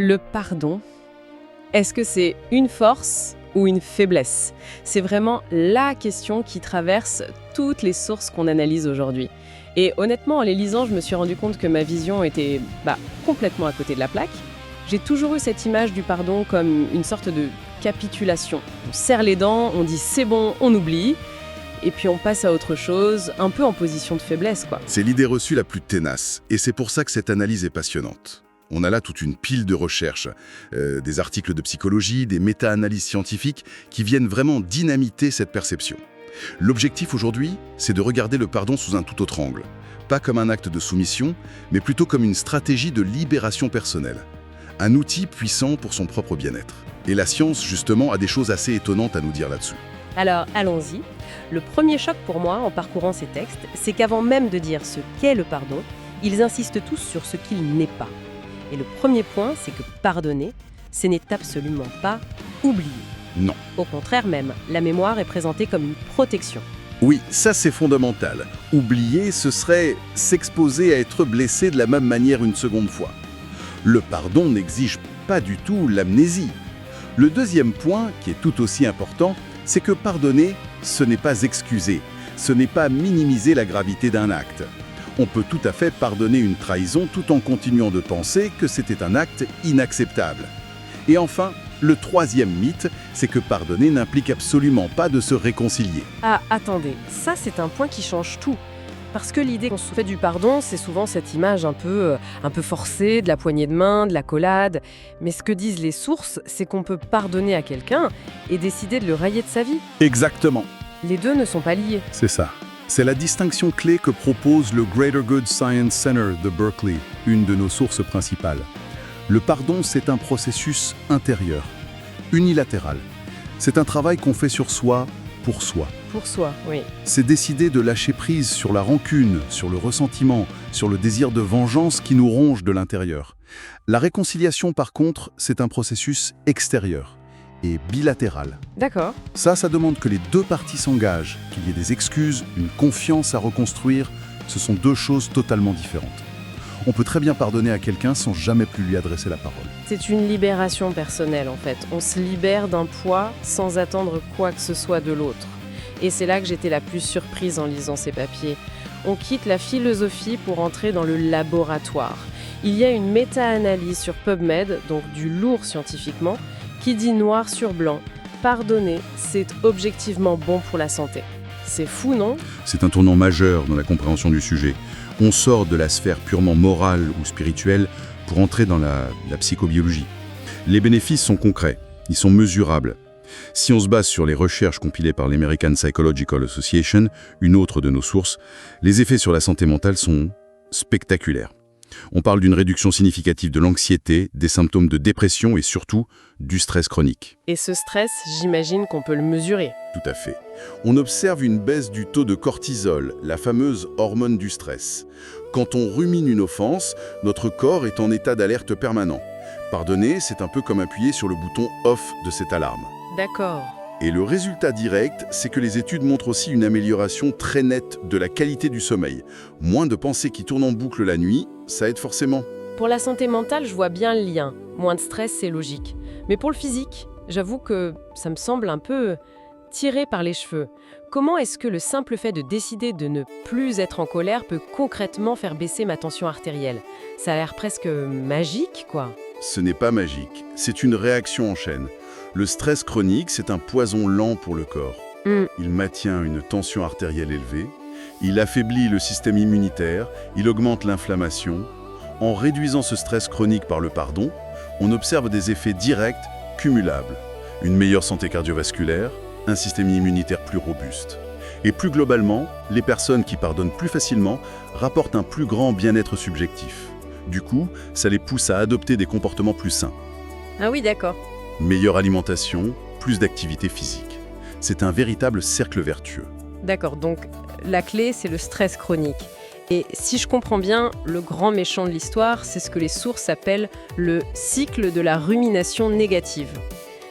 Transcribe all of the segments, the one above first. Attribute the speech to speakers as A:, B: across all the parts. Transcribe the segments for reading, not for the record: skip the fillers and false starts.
A: Le pardon, est-ce que c'est une force ou une faiblesse? C'est vraiment la question qui traverse toutes les sources qu'on analyse aujourd'hui. Et honnêtement, en les lisant, je me suis rendu compte que ma vision était complètement à côté de la plaque. J'ai toujours eu cette image du pardon comme une sorte de capitulation. On serre les dents, on dit c'est bon, on oublie, et puis on passe à autre chose, un peu en position de faiblesse, quoi.
B: C'est l'idée reçue la plus ténace, et c'est pour ça que cette analyse est passionnante. On a là toute une pile de recherches, des articles de psychologie, des méta-analyses scientifiques qui viennent vraiment dynamiter cette perception. L'objectif aujourd'hui, c'est de regarder le pardon sous un tout autre angle. Pas comme un acte de soumission, mais plutôt comme une stratégie de libération personnelle. Un outil puissant pour son propre bien-être. Et la science, justement, a des choses assez étonnantes à nous dire là-dessus.
A: Alors, allons-y. Le premier choc pour moi, en parcourant ces textes, c'est qu'avant même de dire ce qu'est le pardon, ils insistent tous sur ce qu'il n'est pas. Et le premier point, c'est que pardonner, ce n'est absolument pas oublier.
B: Non.
A: Au contraire même, la mémoire est présentée comme une protection.
B: Oui, ça c'est fondamental. Oublier, ce serait s'exposer à être blessé de la même manière une seconde fois. Le pardon n'exige pas du tout l'amnésie. Le deuxième point, qui est tout aussi important, c'est que pardonner, ce n'est pas excuser, ce n'est pas minimiser la gravité d'un acte. On peut tout à fait pardonner une trahison tout en continuant de penser que c'était un acte inacceptable. Et enfin, le troisième mythe, c'est que pardonner n'implique absolument pas de se réconcilier.
A: Ah, attendez, ça c'est un point qui change tout. Parce que l'idée qu'on se fait du pardon, c'est souvent cette image un peu forcée, de la poignée de main, de l'accolade. Mais ce que disent les sources, c'est qu'on peut pardonner à quelqu'un et décider de le rayer de sa vie.
B: Exactement.
A: Les deux ne sont pas liés.
B: C'est ça. C'est la distinction clé que propose le Greater Good Science Center de Berkeley, une de nos sources principales. Le pardon, c'est un processus intérieur, unilatéral. C'est un travail qu'on fait sur soi, pour soi.
A: Pour soi, oui.
B: C'est décider de lâcher prise sur la rancune, sur le ressentiment, sur le désir de vengeance qui nous ronge de l'intérieur. La réconciliation, par contre, c'est un processus extérieur et bilatéral.
A: D'accord.
B: Ça demande que les deux parties s'engagent, qu'il y ait des excuses, une confiance à reconstruire. Ce sont deux choses totalement différentes. On peut très bien pardonner à quelqu'un sans jamais plus lui adresser la parole.
A: C'est une libération personnelle, en fait. On se libère d'un poids sans attendre quoi que ce soit de l'autre. Et c'est là que j'étais la plus surprise en lisant ces papiers. On quitte la philosophie pour entrer dans le laboratoire. Il y a une méta-analyse sur PubMed, donc du lourd scientifiquement, qui dit noir sur blanc, pardonner, c'est objectivement bon pour la santé. C'est fou, non?
B: C'est un tournant majeur dans la compréhension du sujet. On sort de la sphère purement morale ou spirituelle pour entrer dans la psychobiologie. Les bénéfices sont concrets, ils sont mesurables. Si on se base sur les recherches compilées par l'American Psychological Association, une autre de nos sources, les effets sur la santé mentale sont spectaculaires. On parle d'une réduction significative de l'anxiété, des symptômes de dépression et surtout du stress chronique.
A: Et ce stress, j'imagine qu'on peut le mesurer.
B: Tout à fait. On observe une baisse du taux de cortisol, la fameuse hormone du stress. Quand on rumine une offense, notre corps est en état d'alerte permanent. Pardonner, c'est un peu comme appuyer sur le bouton off de cette alarme.
A: D'accord.
B: Et le résultat direct, c'est que les études montrent aussi une amélioration très nette de la qualité du sommeil. Moins de pensées qui tournent en boucle la nuit, ça aide forcément.
A: Pour la santé mentale, je vois bien le lien. Moins de stress, c'est logique. Mais pour le physique, j'avoue que ça me semble un peu tiré par les cheveux. Comment est-ce que le simple fait de décider de ne plus être en colère peut concrètement faire baisser ma tension artérielle? Ça a l'air presque magique, quoi.
B: Ce n'est pas magique, c'est une réaction en chaîne. Le stress chronique, c'est un poison lent pour le corps. Il maintient une tension artérielle élevée, il affaiblit le système immunitaire, il augmente l'inflammation. En réduisant ce stress chronique par le pardon, on observe des effets directs, cumulables. Une meilleure santé cardiovasculaire, un système immunitaire plus robuste. Et plus globalement, les personnes qui pardonnent plus facilement rapportent un plus grand bien-être subjectif. Du coup, ça les pousse à adopter des comportements plus sains.
A: Ah oui, d'accord.
B: Meilleure alimentation, plus d'activité physique. C'est un véritable cercle vertueux.
A: D'accord, donc la clé, c'est le stress chronique. Et si je comprends bien, le grand méchant de l'histoire, c'est ce que les sources appellent le cycle de la rumination négative.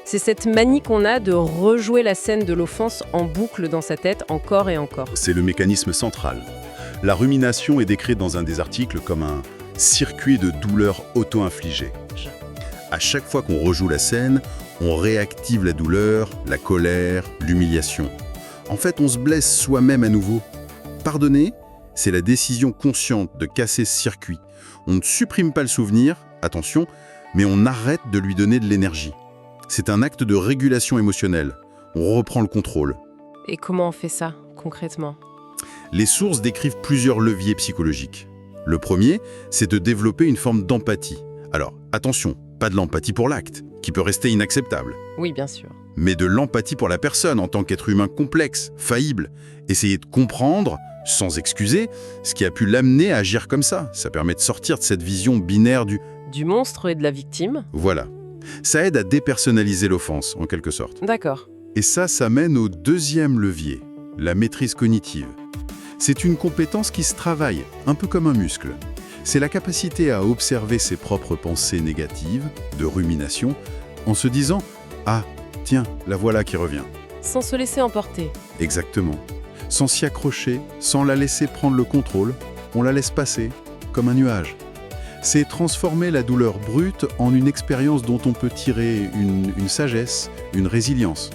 A: C'est cette manie qu'on a de rejouer la scène de l'offense en boucle dans sa tête encore et encore.
B: C'est le mécanisme central. La rumination est décrite dans un des articles comme un circuit de douleur auto-infligée. À chaque fois qu'on rejoue la scène, on réactive la douleur, la colère, l'humiliation. En fait, on se blesse soi-même à nouveau. Pardonner, c'est la décision consciente de casser ce circuit. On ne supprime pas le souvenir, attention, mais on arrête de lui donner de l'énergie. C'est un acte de régulation émotionnelle. On reprend le contrôle.
A: Et comment on fait ça, concrètement?
B: Les sources décrivent plusieurs leviers psychologiques. Le premier, c'est de développer une forme d'empathie. Alors, attention, pas de l'empathie pour l'acte, qui peut rester inacceptable,
A: Oui, bien sûr.
B: mais de l'empathie pour la personne en tant qu'être humain complexe, faillible. Essayer de comprendre, sans excuser, ce qui a pu l'amener à agir comme ça. Ça permet de sortir de cette vision binaire du
A: Du monstre et de la victime?
B: « voilà ». Ça aide à dépersonnaliser l'offense, en quelque sorte.
A: D'accord.
B: Et ça mène au deuxième levier, la maîtrise cognitive. C'est une compétence qui se travaille, un peu comme un muscle. C'est la capacité à observer ses propres pensées négatives, de rumination, en se disant « Ah, tiens, la voilà qui revient ».
A: Sans se laisser emporter.
B: Exactement. Sans s'y accrocher, sans la laisser prendre le contrôle, on la laisse passer, comme un nuage. C'est transformer la douleur brute en une expérience dont on peut tirer une sagesse, une résilience.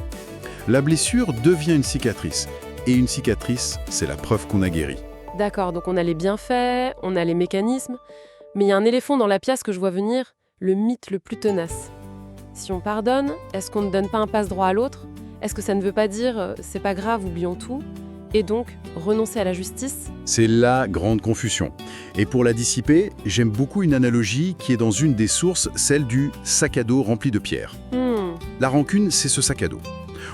B: La blessure devient une cicatrice. Et une cicatrice, c'est la preuve qu'on a guéri.
A: D'accord, donc on a les bienfaits, on a les mécanismes, mais il y a un éléphant dans la pièce que je vois venir, le mythe le plus tenace. Si on pardonne, est-ce qu'on ne donne pas un passe-droit à l'autre? Est-ce que ça ne veut pas dire « c'est pas grave, oublions tout » et donc renoncer à la justice?
B: C'est la grande confusion. Et pour la dissiper, j'aime beaucoup une analogie qui est dans une des sources, celle du sac à dos rempli de pierres. La rancune, c'est ce sac à dos.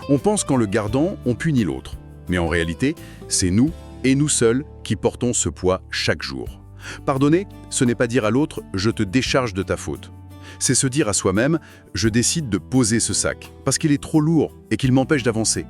B: On pense qu'en le gardant, on punit l'autre. Mais en réalité, c'est nous, et nous seuls, qui portons ce poids chaque jour. Pardonner, ce n'est pas dire à l'autre « je te décharge de ta faute ». C'est se dire à soi-même « je décide de poser ce sac, parce qu'il est trop lourd et qu'il m'empêche d'avancer ».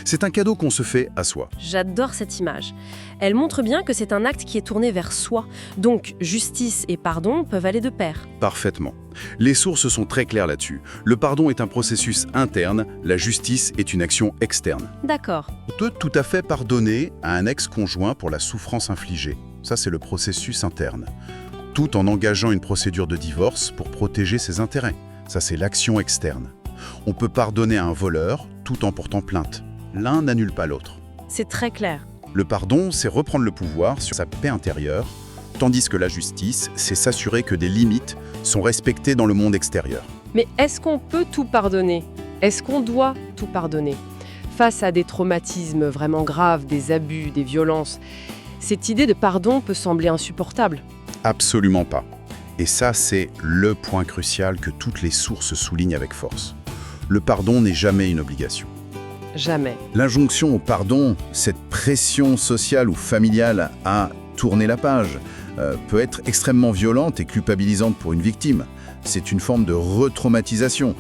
B: C'est un cadeau qu'on se fait à soi.
C: J'adore cette image. Elle montre bien que c'est un acte qui est tourné vers soi. Donc, justice et pardon peuvent aller de pair.
B: Parfaitement. Les sources sont très claires là-dessus. Le pardon est un processus interne, la justice est une action externe.
C: D'accord.
B: On peut tout à fait pardonner à un ex-conjoint pour la souffrance infligée. Ça, c'est le processus interne. Tout en engageant une procédure de divorce pour protéger ses intérêts. Ça, c'est l'action externe. On peut pardonner à un voleur tout en portant plainte. L'un n'annule pas l'autre.
C: C'est très clair.
B: Le pardon, c'est reprendre le pouvoir sur sa paix intérieure, tandis que la justice, c'est s'assurer que des limites sont respectées dans le monde extérieur.
A: Mais est-ce qu'on peut tout pardonner? Est-ce qu'on doit tout pardonner? Face à des traumatismes vraiment graves, des abus, des violences, cette idée de pardon peut sembler insupportable.
B: Absolument pas. Et ça, c'est le point crucial que toutes les sources soulignent avec force. Le pardon n'est jamais une obligation.
A: Jamais.
B: L'injonction au pardon, cette pression sociale ou familiale à tourner la page, peut être extrêmement violente et culpabilisante pour une victime. C'est une forme de retraumatisation.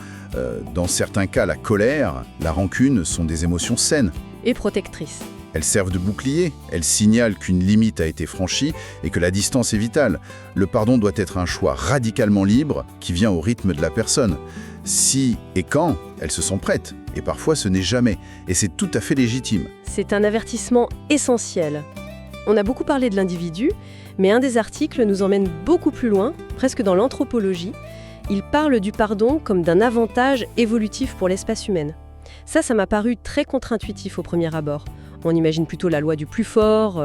B: Dans certains cas, la colère, la rancune sont des émotions saines.
C: Et protectrice.
B: Elles servent de bouclier, elles signalent qu'une limite a été franchie et que la distance est vitale. Le pardon doit être un choix radicalement libre qui vient au rythme de la personne. Si et quand elles se sont prêtes, et parfois ce n'est jamais, et c'est tout à fait légitime.
C: C'est un avertissement essentiel. On a beaucoup parlé de l'individu, mais un des articles nous emmène beaucoup plus loin, presque dans l'anthropologie. Il parle du pardon comme d'un avantage évolutif pour l'espèce humaine. Ça m'a paru très contre-intuitif au premier abord. On imagine plutôt la loi du plus fort,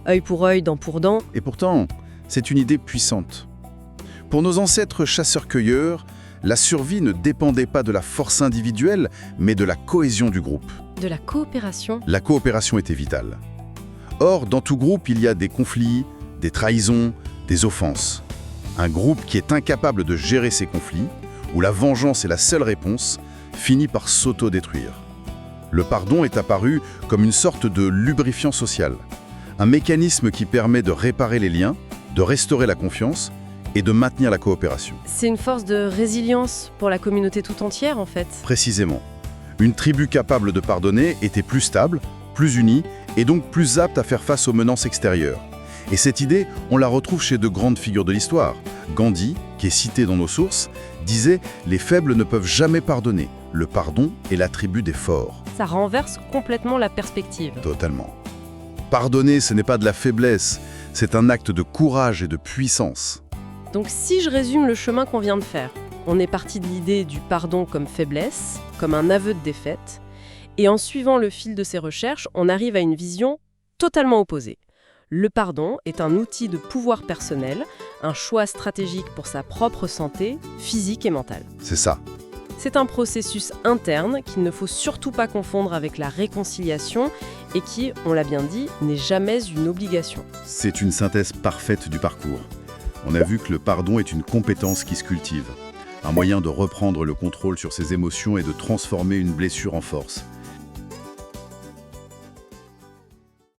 C: œil pour œil, dent pour dent.
B: Et pourtant, c'est une idée puissante. Pour nos ancêtres chasseurs-cueilleurs, la survie ne dépendait pas de la force individuelle, mais de la cohésion du groupe.
C: De la coopération.
B: La coopération était vitale. Or, dans tout groupe, il y a des conflits, des trahisons, des offenses. Un groupe qui est incapable de gérer ces conflits, où la vengeance est la seule réponse, finit par s'auto-détruire. Le pardon est apparu comme une sorte de lubrifiant social, un mécanisme qui permet de réparer les liens, de restaurer la confiance et de maintenir la coopération.
C: C'est une force de résilience pour la communauté tout entière, en fait.
B: Précisément. Une tribu capable de pardonner était plus stable, plus unie et donc plus apte à faire face aux menaces extérieures. Et cette idée, on la retrouve chez de grandes figures de l'histoire. Gandhi, qui est cité dans nos sources, disait « Les faibles ne peuvent jamais pardonner. Le pardon est l'attribut des forts. »
C: Ça renverse complètement la perspective.
B: Totalement. Pardonner, ce n'est pas de la faiblesse, c'est un acte de courage et de puissance.
C: Donc si je résume le chemin qu'on vient de faire, On est parti de l'idée du pardon comme faiblesse, comme un aveu de défaite, et en suivant le fil de ces recherches, on arrive à une vision totalement opposée. Le pardon est un outil de pouvoir personnel, un choix stratégique pour sa propre santé, physique et mentale.
B: C'est ça.
C: C'est un processus interne qu'il ne faut surtout pas confondre avec la réconciliation et qui, on l'a bien dit, n'est jamais une obligation.
B: C'est une synthèse parfaite du parcours. On a vu que le pardon est une compétence qui se cultive, un moyen de reprendre le contrôle sur ses émotions et de transformer une blessure en force.